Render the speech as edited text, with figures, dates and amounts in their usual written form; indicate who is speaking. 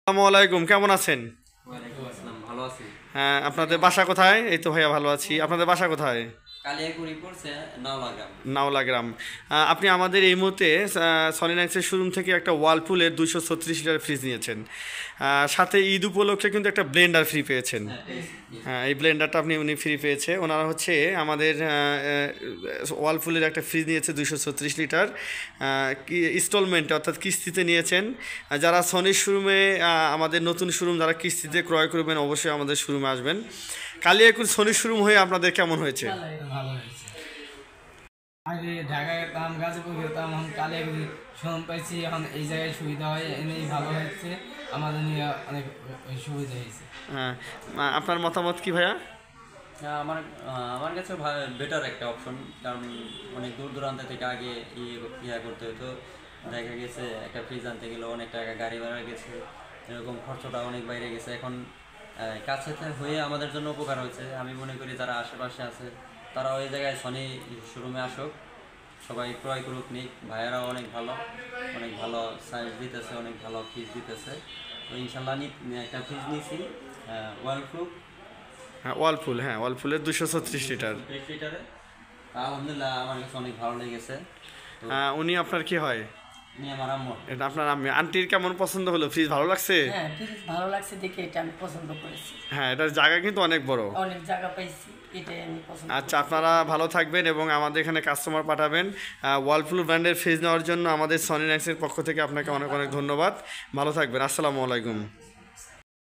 Speaker 1: আসসালামু আলাইকুম, কেমন আছেন?
Speaker 2: ওয়ালাইকুম আসসালাম, ভালো আছি।
Speaker 1: হ্যাঁ, আপনাদের বাসা কোথায়? এই তো ভাইয়া ভালো আছি। আপনাদের বাসা কোথায়?
Speaker 2: কালিয়াকুড়ি পড়ছে, নাওলা গ্রাম।
Speaker 1: নাওলা গ্রাম। আপনি আমাদের এই মুহূর্তে সনিনাক্সের শোরুম থেকে একটা ওয়ালপুলের 236 লিটার ফ্রিজ নিয়েছেন। সাথে ঈদ উপলক্ষে কিন্তু একটা ব্লেন্ডার ফ্রি পেয়েছেন। হ্যাঁ, এই ব্লেন্ডারটা উনি ফ্রি পেয়েছে। ওনারা হচ্ছে আমাদের ওয়ালপুলের একটা ফ্রিজ নিয়েছে 236 লিটার, কি ইনস্টলমেন্টে অর্থাৎ কিস্তিতে নিয়েছেন। যারা সনির শোরুমে, আমাদের নতুন শোরুম যারা কিস্তিতে ক্রয় করবেন অবশ্যই আমাদের শোরুমে আসবেন। কালিয়াকুড় সনির শোরুম হয়ে আপনাদের কেমন হয়েছে?
Speaker 3: ভালো হয়েছে। আগে ঢাকায় যেতাম, গাজীপুর যেতাম, এখন কালিয়াকুড়ি শোরুম পাইছি, এখন এই জায়গায় সুবিধা হয়, এনেই ভালো হচ্ছে, আমাদের নিয়ে অনেক সুবিধা হয়েছে।
Speaker 1: হ্যাঁ, আপনার মতামত কি ভাইয়া?
Speaker 2: আমার আমার কাছে বেটার একটা অপশন, কারণ অনেক দূর দূরান্ত থেকে আগে ইয়া করতে হতো। দেখা গেছে একটা ফ্রিজ আনতে গেলে অনেক টাকা গাড়ি ভাড়া গেছে, এরকম খরচটা অনেক বাইরে গেছে। এখন কাছে হয়ে আমাদের জন্য উপকার হয়েছে। আমি মনে করি যারা আশেপাশে আছে তারা ওই জায়গায় সনি শোরুমে আসুক, সবাই ক্রয় করুক, নিক। ভাইয়ারাও অনেক ভালো সাইজ দিতেছে, অনেক ভালো ফ্রিজ দিতেছে। তো ইনশাল্লাহ একটা ফ্রিজ নিয়েছি ওয়ালপ্রুফ।
Speaker 1: হ্যাঁ, ওয়ালপুল, হ্যাঁ ওয়ালপুলের 236 লিটার।
Speaker 2: 30 লিটারে আলহামদুলিল্লাহ আমার কাছে অনেক ভালো লেগেছে। তো
Speaker 1: উনি আপনার কি হয়?
Speaker 2: উনি আমার আম্মু।
Speaker 1: এটা আপনার আম্মি। আন্টির কেমন পছন্দ হলো? ফ্রিজ ভালো লাগছে?
Speaker 4: হ্যাঁ, ফ্রিজ ভালো লাগছে দেখে এটা আমি পছন্দ করেছি।
Speaker 1: হ্যাঁ, এটার জায়গা কিন্তু অনেক বড়।
Speaker 4: অনেক জায়গা পাইছি, এটাই আমি পছন্দ
Speaker 1: আচ্ছা,
Speaker 4: করেছি।
Speaker 1: আপনারা ভালো থাকবেন এবং আমাদের এখানে কাস্টমার পাঠাবেন। ওয়ালপুল ব্র্যান্ডের ফ্রিজ নেওয়ার জন্য আমাদের সনিনাক্সের পক্ষ থেকে আপনাকে অনেক অনেক ধন্যবাদ। ভালো থাকবেন। আসসালামু আলাইকুম।